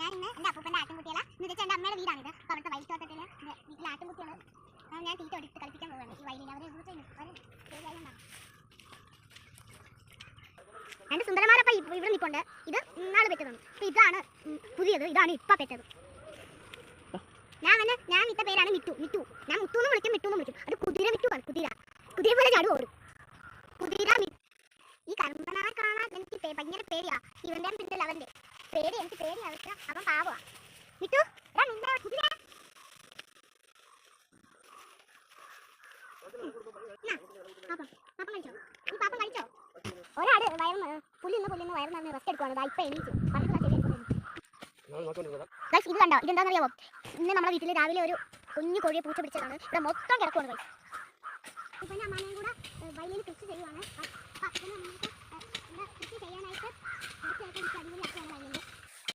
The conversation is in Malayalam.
ഞാൻ ഇന്ന് എൻ്റെ അപ്പൂപ്പൻ്റെ ആട്ടിൻകുട്ടികളെ എന്ന് വെച്ചാൽ എൻ്റെ അമ്മയുടെ വീടാണിത്. അപ്പോൾ അവിടുത്തെ വൈറ്റോട്ടത്തിലെ വീട്ടിലെ ആട്ടിൻകുട്ടികൾ ഞാൻ തീറ്റ എടുത്ത് കളിപ്പിക്കാൻ പോവുകയാണ് ഈ വയലിൽ. അവർ രണ്ട് സുന്ദരന്മാരപ്പം ഇവിടെ നിൽപ്പുണ്ട്. ഇത് നാളെ പെറ്റതാണ്. അപ്പോൾ ഇതാണ് പുതിയത്, ഇതാണ് ഇപ്പം പെറ്റത്. ഞാൻ ഇട്ട പേരാണ് മിറ്റു. ഞാൻ മുത്തൂന്ന് വിളിക്കും, മിറ്റൂന്ന് വിളിക്കും. അത് കുതിര മിറ്റുവാണ്. കുതിര പോലെ ചാടും ഓടും. കുതിര ഈ കറുമ്പനാ കാണാൻ എനിക്ക് ഭയങ്കര പേടിയാ. ഇവൻ്റെ പിന്നിൽ അവൻ്റെ പേടി, എനിക്ക് പേടിയാവില്ല. അവൻ പാവാ. മിറ്റു നിന്റെ കുതിര പാപ്പം കഴിച്ചോ? ഒരാട് പുല്ലിന്ന് വയറ് നിറഞ്ഞ് റെസ്റ്റ് എടുക്കുവാണ്. ഇപ്പം എണീച്ചു. ഇത് കണ്ടോ? ഇതെന്താണെന്നറിയാമോ? ഇന്ന് നമ്മുടെ വീട്ടിൽ രാവിലെ ഒരു കുഞ്ഞു കോഴിയെ പൂച്ച പിടിച്ചതാണ്. ഇവിടെ മൊത്തം കിടക്കുവാണ് ഗൈസ്. ഇപ്പം എൻ്റെ അമ്മാമയും കൂടെ വയലിൽ കൃഷി ചെയ്യുവാണ്. കൃഷി ചെയ്യാനായിട്ട് അടിപൊളിയാക്കിയാണ് വയലിൽ.